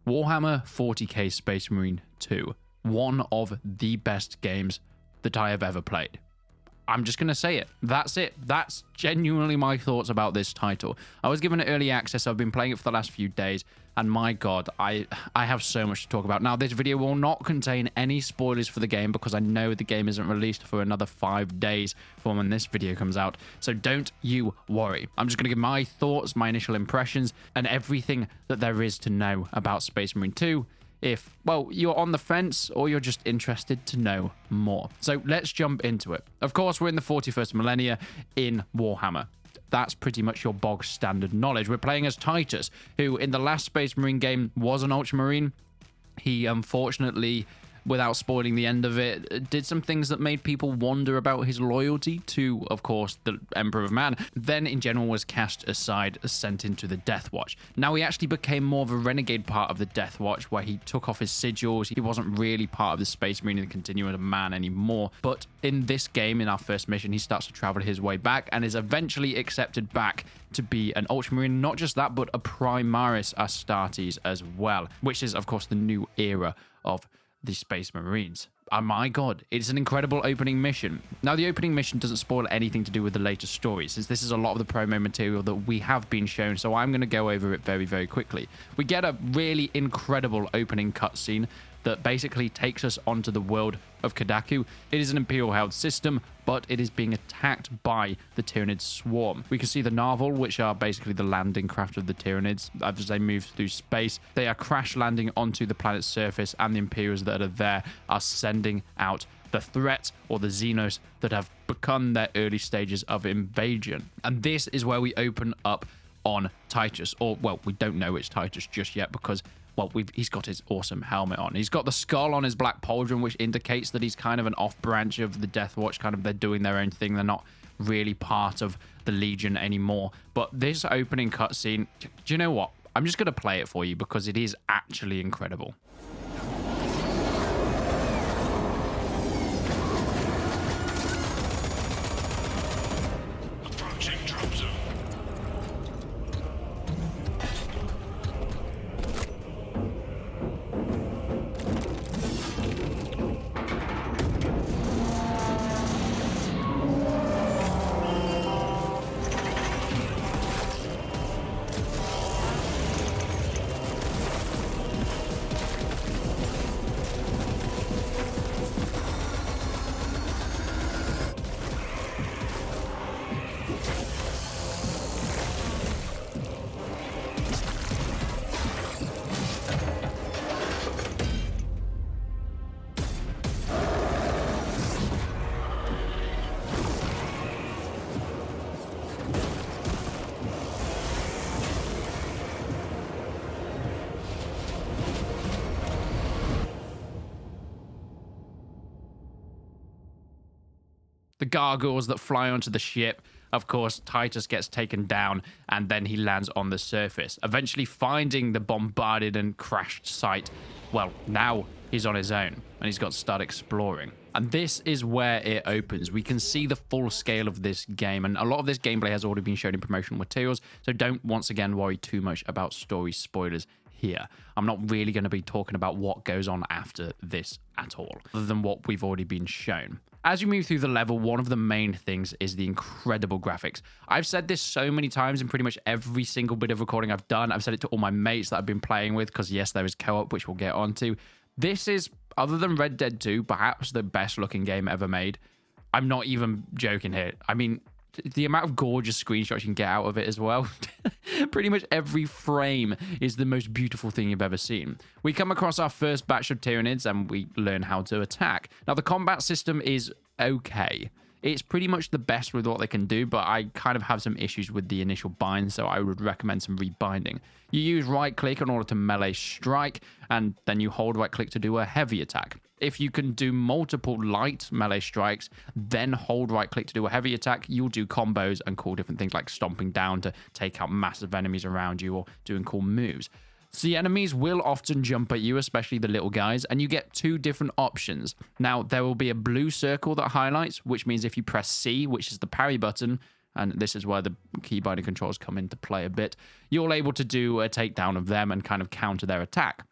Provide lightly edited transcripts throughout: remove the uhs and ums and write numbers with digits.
Warhammer 40k Space Marine 2, one of the best games that I have ever played. I'm just going to say it. That's it. That's genuinely my thoughts about this title. I was given it early access. I've been playing it for the last few days. And my God, I have so much to talk about. Now, this video will not contain any spoilers for the game because I know the game isn't released for another 5 days from when this video comes out. So don't you worry. I'm just going to give my thoughts, my initial impressions, and everything that there is to know about Space Marine 2. If, well, you're on the fence or you're just interested to know more. So let's jump into it. Of course, we're in the 41st millennia in Warhammer. That's pretty much your bog standard knowledge. We're playing as Titus, who in the last Space Marine game was an Ultramarine. He unfortunately, without spoiling the end of it, did some things that made people wonder about his loyalty to, of course, the Emperor of Man. Then, in general, was cast aside, sent into the Death Watch. Now, he actually became more of a renegade part of the Death Watch, where he took off his sigils. He wasn't really part of the Space Marine and continuing of Man anymore. But in this game, in our first mission, he starts to travel his way back and is eventually accepted back to be an Ultramarine. Not just that, but a Primaris Astartes as well, which is, of course, the new era of the Space Marines. Oh my God, it's an incredible opening mission. Now, the opening mission doesn't spoil anything to do with the later stories, since this is a lot of the promo material that we have been shown, so I'm going to go over it very, very quickly. We get a really incredible opening cutscene that basically takes us onto the world of Kadaku. It is an Imperial-held system, but it is being attacked by the Tyranid swarm. We can see the Narval, which are basically the landing craft of the Tyranids. As they move through space, they are crash landing onto the planet's surface, and the Imperials that are there are sending out the threat, or the Xenos, that have become their early stages of invasion. And this is where we open up on Titus, or, well, we don't know it's Titus just yet because, well, he's got his awesome helmet on. He's got the skull on his black pauldron, which indicates that he's kind of an off branch of the Death Watch. Kind of, they're doing their own thing. They're not really part of the Legion anymore. But this opening cutscene, do you know what? I'm just going to play it for you because it is actually incredible. Approaching drop zone. The gargoyles that fly onto the ship. Of course, Titus gets taken down, and then he lands on the surface, eventually finding the bombarded and crashed site. Well, now he's on his own, and he's got to start exploring. And this is where it opens. We can see the full scale of this game, and a lot of this gameplay has already been shown in promotional materials, so don't, once again, worry too much about story spoilers here. I'm not really going to be talking about what goes on after this at all, other than what we've already been shown. As you move through the level, one of the main things is the incredible graphics. I've said this so many times in pretty much every single bit of recording I've done. I've said it to all my mates that I've been playing with, because yes, there is co-op, which we'll get onto. This is, other than Red Dead 2, perhaps the best looking game ever made. I'm not even joking here. I mean, the amount of gorgeous screenshots you can get out of it as well. Pretty much every frame is the most beautiful thing you've ever seen. We come across our first batch of Tyranids and we learn how to attack. Now, the combat system is okay. It's pretty much the best with what they can do, but I kind of have some issues with the initial bind, so I would recommend some rebinding. You use right click in order to melee strike, and then you hold right click to do a heavy attack. If you can do multiple light melee strikes, then hold right click to do a heavy attack, you'll do combos and cool different things like stomping down to take out massive enemies around you or doing cool moves. So the enemies will often jump at you, especially the little guys, and you get two different options. Now, there will be a blue circle that highlights, which means if you press C, which is the parry button, and this is where the key binding controls come into play a bit, you're able to do a takedown of them and kind of counter their attack.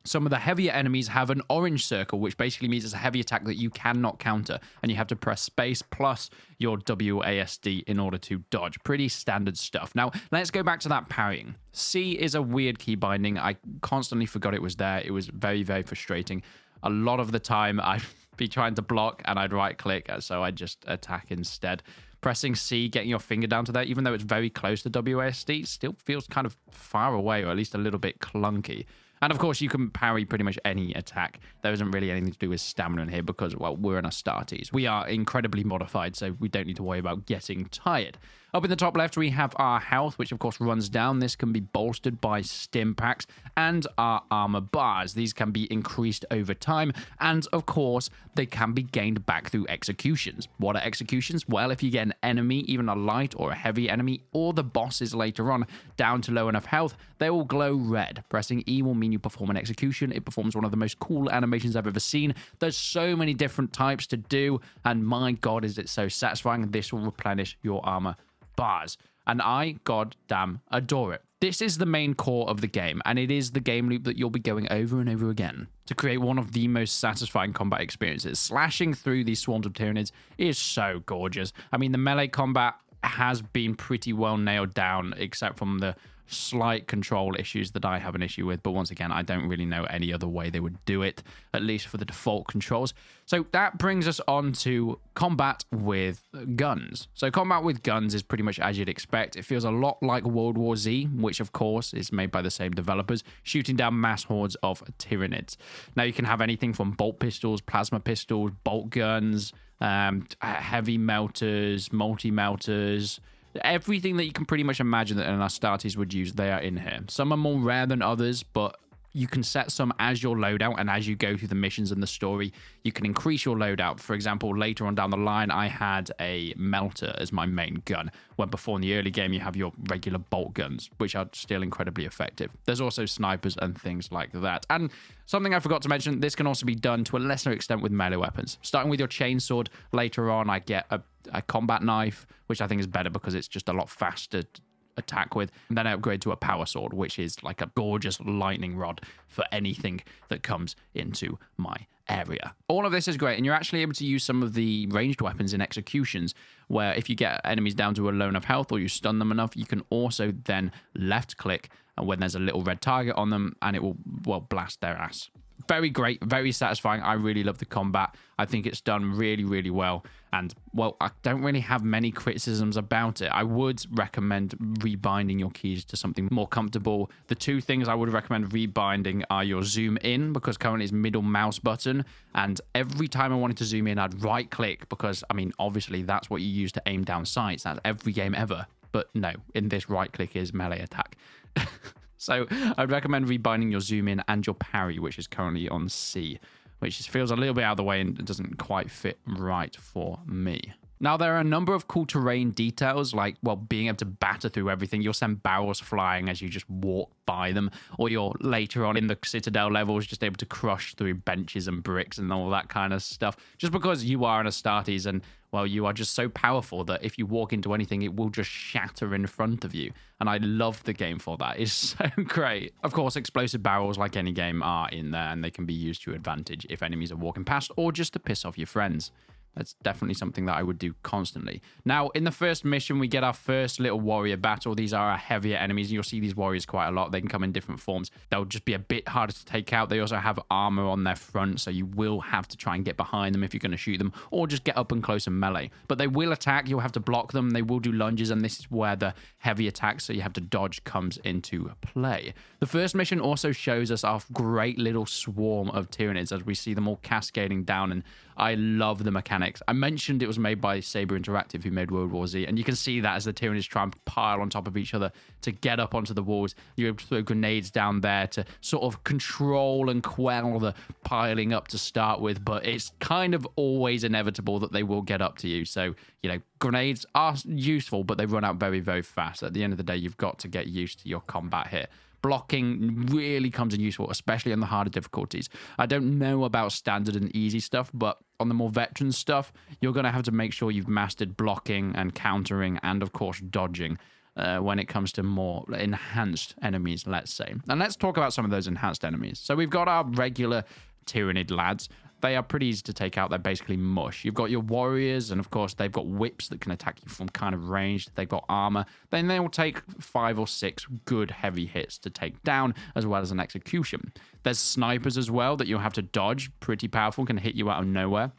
Some of the heavier enemies have an orange circle, which basically means it's a heavy attack that you cannot counter, and you have to press space plus your WASD in order to dodge. Pretty standard stuff. Now, let's go back to that parrying. C is a weird key binding. I constantly forgot it was there. It was very, very frustrating. A lot of the time, I'd be trying to block, and I'd right-click, so I'd just attack instead. Pressing C, getting your finger down to that, even though it's very close to WASD, still feels kind of far away, or at least a little bit clunky. And of course, you can parry pretty much any attack. There isn't really anything to do with stamina in here because, well, we're in Astartes. We are incredibly modified, so we don't need to worry about getting tired. Up in the top left, we have our health, which of course runs down. This can be bolstered by stim packs, and our armor bars. These can be increased over time, and of course, they can be gained back through executions. What are executions? Well, if you get an enemy, even a light or a heavy enemy, or the bosses later on, down to low enough health, they will glow red. Pressing E will mean you perform an execution. It performs one of the most cool animations I've ever seen. There's so many different types to do, and my god, is it so satisfying. This will replenish your armor bars, and I goddamn adore it. This is the main core of the game, and it is the game loop that you'll be going over and over again to create one of the most satisfying combat experiences. Slashing through these swarms of Tyranids is so gorgeous. I mean, the melee combat has been pretty well nailed down, except from the slight control issues that I have an issue with, but once again, I don't really know any other way they would do it, at least for the default controls. So that brings us on to combat with guns. So combat with guns is pretty much as you'd expect. It feels a lot like World War Z, which of course is made by the same developers, shooting down mass hordes of Tyranids. Now you can have anything from bolt pistols, plasma pistols, bolt guns, heavy melters, multi-melters, everything that you can pretty much imagine that an Astartes would use, they are in here. Some are more rare than others, but you can set some as your loadout, and as you go through the missions and the story, you can increase your loadout. For example, later on down the line, I had a melter as my main gun, when before in the early game, you have your regular bolt guns, which are still incredibly effective. There's also snipers and things like that. And something I forgot to mention, this can also be done to a lesser extent with melee weapons. Starting with your chainsword, later on, I get a combat knife, which I think is better because it's just a lot faster to attack with, and then I upgrade to a power sword, which is like a gorgeous lightning rod for anything that comes into my area. All of this is great, and you're actually able to use some of the ranged weapons in executions, where if you get enemies down to a low enough health or you stun them enough, you can also then left click when there's a little red target on them, and it will, well, blast their ass. Very great, very satisfying. I really love the combat. I think it's done really, really well. And, well, I don't really have many criticisms about it. I would recommend rebinding your keys to something more comfortable. The two things I would recommend rebinding are your zoom in, because currently it's middle mouse button. And every time I wanted to zoom in, I'd right click because, I mean, obviously that's what you use to aim down sights. That's every game ever. But no, in this right click is melee attack. So I'd recommend rebinding your zoom in and your parry, which is currently on C, which just feels a little bit out of the way and doesn't quite fit right for me. Now, there are a number of cool terrain details, like, well, being able to batter through everything. You'll send barrels flying as you just walk by them, or you're later on in the Citadel levels just able to crush through benches and bricks and all that kind of stuff, just because you are an Astartes and, well, you are just so powerful that if you walk into anything, it will just shatter in front of you. And I love the game for that. It's so great. Of course, explosive barrels, like any game, are in there, and they can be used to your advantage if enemies are walking past, or just to piss off your friends. That's definitely something that I would do constantly. Now, in the first mission, we get our first little warrior battle. These are our heavier enemies. You'll see these warriors quite a lot. They can come in different forms. They'll just be a bit harder to take out. They also have armor on their front, so you will have to try and get behind them if you're going to shoot them, or just get up and close and melee. But they will attack. You'll have to block them. They will do lunges, and this is where the heavy attacks, so you have to dodge, comes into play. The first mission also shows us our great little swarm of Tyranids as we see them all cascading down, and I love the mechanics. I mentioned it was made by Saber Interactive, who made World War Z, and you can see that as the Tyranids try and pile on top of each other to get up onto the walls. You're able to throw grenades down there to sort of control and quell the piling up to start with, but it's kind of always inevitable that they will get up to you. So, you know, grenades are useful, but they run out very, very fast. At the end of the day, you've got to get used to your combat here. Blocking really comes in useful, especially on the harder difficulties. I don't know about standard and easy stuff, but on the more veteran stuff, you're going to have to make sure you've mastered blocking and countering and, of course, dodging. when it comes to more enhanced enemies, let's say. And let's talk about some of those enhanced enemies. So we've got our regular Tyranid lads. They are pretty easy to take out. They're basically mush. You've got your warriors, and of course, they've got whips that can attack you from kind of range. They've got armor. Then they will take 5 or 6 good heavy hits to take down, as well as an execution. There's snipers as well that you'll have to dodge. Pretty powerful, can hit you out of nowhere.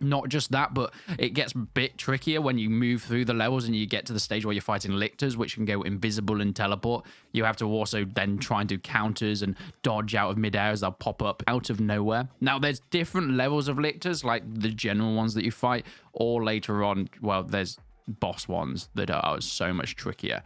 Not just that, but it gets a bit trickier when you move through the levels and you get to the stage where you're fighting lictors, which can go invisible and teleport. You have to also then try and do counters and dodge out of midair as they'll pop up out of nowhere. Now, there's different levels of lictors, like the general ones that you fight, or later on, well, there's boss ones that are so much trickier.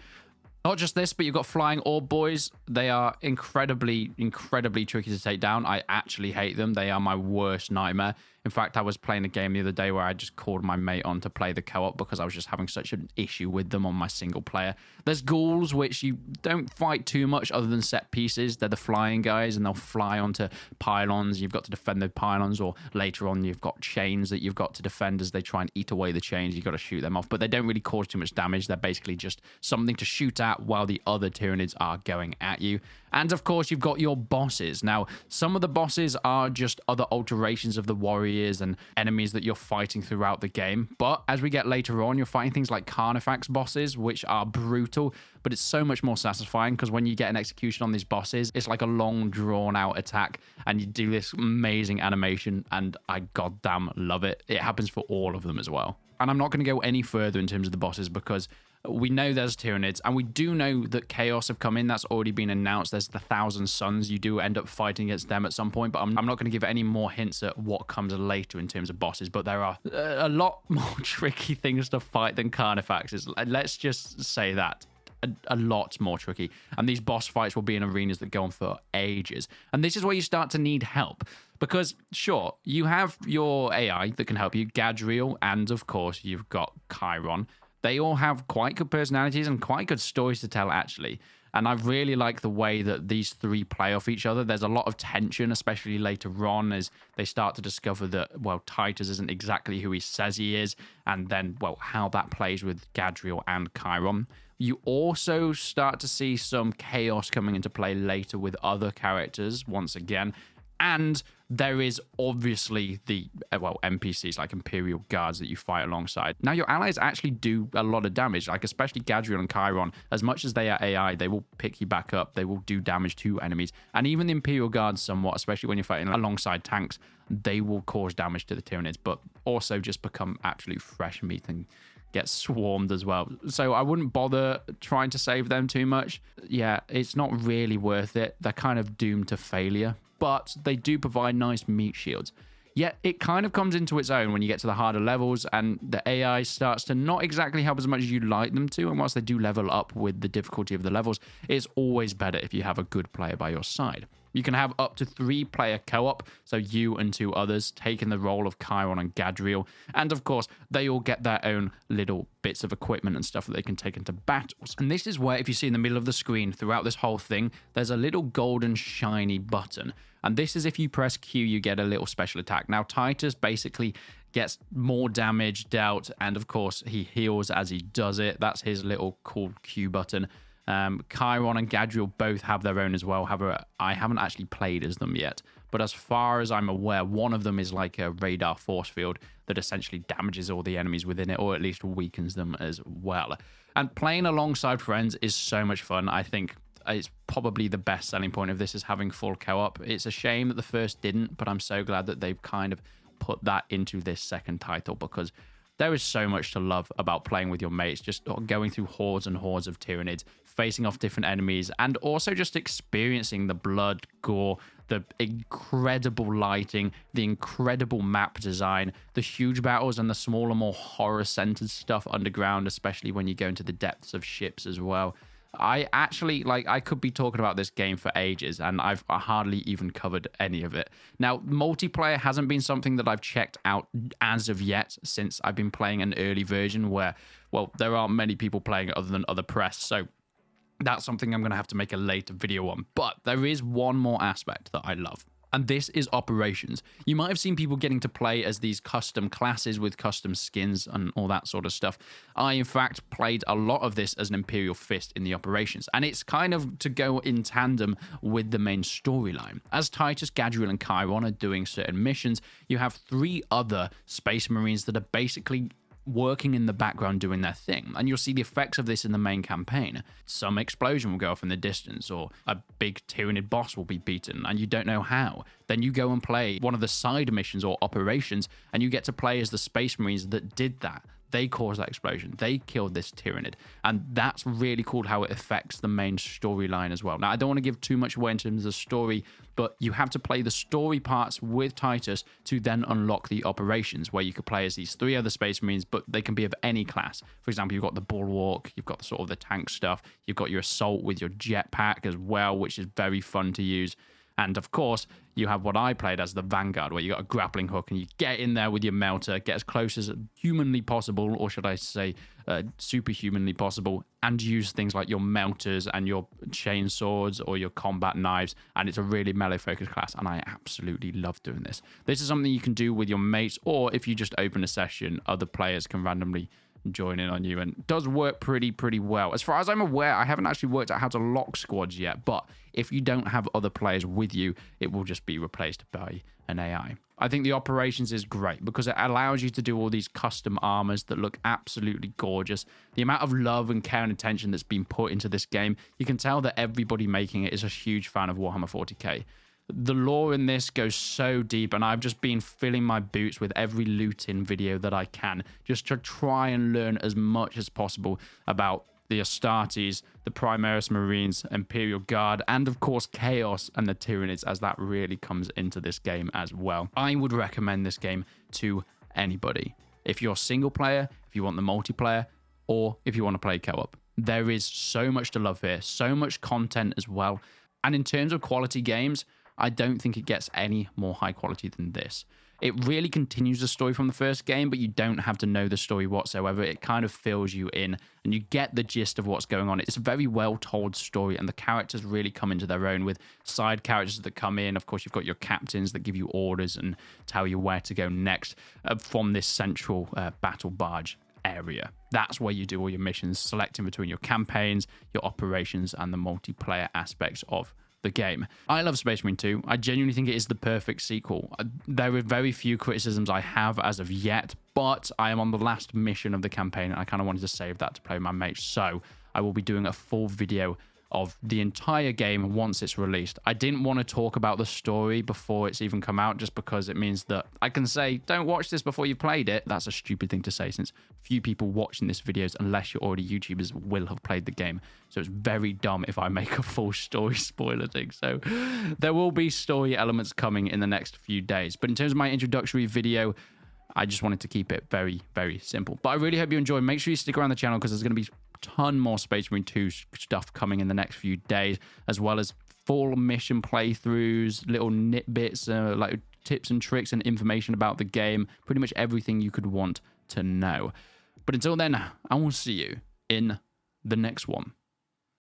Not just this, but you've got flying orb boys. They are incredibly tricky to take down. I actually hate them. They are my worst nightmare. In fact, I was playing a game the other day where I just called my mate on to play the co-op because I was just having such an issue with them on my single player. There's ghouls, which you don't fight too much other than set pieces. They're the flying guys, and they'll fly onto pylons. You've got to defend the pylons, or later on, you've got chains that you've got to defend as they try and eat away the chains. You've got to shoot them off, but they don't really cause too much damage. They're basically just something to shoot at while the other Tyranids are going at you. And of course, you've got your bosses. Now, some of the bosses are just other alterations of the warriors and enemies that you're fighting throughout the game. But as we get later on, you're fighting things like Carnifax bosses, which are brutal, but it's so much more satisfying because when you get an execution on these bosses, it's like a long, drawn-out attack, and you do this amazing animation, and I goddamn love it. It happens for all of them as well. And I'm not going to go any further in terms of the bosses because we know there's Tyranids, and we do know that Chaos have come in. That's already been announced. There's the Thousand Suns. You do end up fighting against them at some point, but I'm not going to give any more hints at what comes later in terms of bosses, but there are a lot more tricky things to fight than Carnifaxes. Let's just say that. A lot more tricky, and these boss fights will be in arenas that go on for ages, and this is where you start to need help, because sure, you have your AI that can help you, Gadriel, and of course you've got Chiron. They all have quite good personalities and quite good stories to tell, actually. And I really like the way that these three play off each other. There's a lot of tension, especially later on, as they start to discover that, well, Titus isn't exactly who he says he is. And then, well, how that plays with Gadriel and Chiron. You also start to see some chaos coming into play later with other characters, once again. And there is obviously the, well, NPCs like Imperial Guards that you fight alongside. Now, your allies actually do a lot of damage, like especially Gadriel and Chiron. As much as they are AI, they will pick you back up. They will do damage to enemies. And even the Imperial Guards somewhat, especially when you're fighting alongside tanks, they will cause damage to the Tyranids, but also just become absolute fresh meat and get swarmed as well. So I wouldn't bother trying to save them too much. Yeah, it's not really worth it. They're kind of doomed to failure, but they do provide nice meat shields. Yet it kind of comes into its own when you get to the harder levels, and the AI starts to not exactly help as much as you'd like them to. And whilst they do level up with the difficulty of the levels, it's always better if you have a good player by your side. You can have up to 3-player co-op, so you and 2 others taking the role of Chiron and Gadriel. And of course, they all get their own little bits of equipment and stuff that they can take into battles. And this is where, if you see in the middle of the screen throughout this whole thing, there's a little golden shiny button. And this is if you press Q, you get a little special attack. Now, Titus basically gets more damage dealt, and of course, he heals as he does it. That's his little cool Q button. Chiron and Gadriel both have their own as well. However, I haven't actually played as them yet. But as far as I'm aware, one of them is like a radar force field that essentially damages all the enemies within it, or at least weakens them as well. And playing alongside friends is so much fun. I think it's probably the best selling point of this is having full co-op. It's a shame that the first didn't, but I'm so glad that they've kind of put that into this second title, because there is so much to love about playing with your mates, just going through hordes and hordes of Tyranids, facing off different enemies, and also just experiencing the blood, gore, the incredible lighting, the incredible map design, the huge battles, and the smaller, more horror-centered stuff underground, especially when you go into the depths of ships as well. I actually, I could be talking about this game for ages, and I've hardly even covered any of it. Now, multiplayer hasn't been something that I've checked out as of yet, since I've been playing an early version where, well, there aren't many people playing it other than other press, so that's something I'm going to have to make a later video on. But there is one more aspect that I love, And this is Operations. You might have seen people getting to play as these custom classes with custom skins and all that sort of stuff. I, in fact, played a lot of this as an Imperial Fist in the Operations, and it's kind of to go in tandem with the main storyline. As Titus, Gadriel, and Chiron are doing certain missions, you have 3 other Space Marines that are basically working in the background doing their thing, and you'll see the effects of this in the main campaign. Some explosion will go off in the distance, or a big Tyranid boss will be beaten and you don't know how. Then you go and play one of the side missions or operations, and you get to play as the Space Marines that did that. They caused that explosion. They killed this Tyranid. And that's really cool how it affects the main storyline as well. Now, I don't want to give too much away in terms of the story, but you have to play the story parts with Titus to then unlock the operations, where you could play as these 3 other Space Marines, but they can be of any class. For example, you've got the Bulwark, you've got sort of the tank stuff, you've got your Assault with your jetpack as well, which is very fun to use. And of course, you have what I played as the Vanguard, where you got a grappling hook and you get in there with your melter, get as close as humanly possible, or should I say superhumanly possible, and use things like your melters and your chain swords or your combat knives. And it's a really melee focused class, and I absolutely love doing this. This is something you can do with your mates, or if you just open a session, other players can randomly join in on you, and it does work pretty well. As far as I'm aware, I haven't actually worked out how to lock squads yet, but if you don't have other players with you, it will just be replaced by an AI. I think the Operations is great because it allows you to do all these custom armors that look absolutely gorgeous. The amount of love and care and attention that's been put into this game, you can tell that everybody making it is a huge fan of Warhammer 40k. The lore in this goes so deep, and I've just been filling my boots with every loot-in video that I can, just to try and learn as much as possible about the Astartes, the Primaris Marines, Imperial Guard, and of course Chaos and the Tyranids, as that really comes into this game as well. I would recommend this game to anybody. If you're single player, if you want the multiplayer, or if you want to play co-op. There is so much to love here, so much content as well. And in terms of quality games, I don't think it gets any more high quality than this. It really continues the story from the first game, but you don't have to know the story whatsoever. It kind of fills you in, and you get the gist of what's going on. It's a very well-told story, and the characters really come into their own with side characters that come in. Of course, you've got your captains that give you orders and tell you where to go next from this central battle barge area. That's where you do all your missions, selecting between your campaigns, your operations, and the multiplayer aspects of the game. I love Space Marine 2. I genuinely think it is the perfect sequel. There are very few criticisms I have as of yet, but I am on the last mission of the campaign, and I kind of wanted to save that to play with my mates, so I will be doing a full video of the entire game once it's released. I didn't want to talk about the story before it's even come out, just because it means that I can say, don't watch this before you've played it. That's a stupid thing to say, since few people watching this videos, unless you're already YouTubers, will have played the game. So it's very dumb if I make a full story spoiler thing. So there will be story elements coming in the next few days. But in terms of my introductory video, I just wanted to keep it very, very simple. But I really hope you enjoy. Make sure you stick around the channel, because there's going to be ton more Space Marine 2 stuff coming in the next few days, as well as full mission playthroughs, little nitbits, like tips and tricks and information about the game, pretty much everything you could want to know. But until then, I will see you in the next one.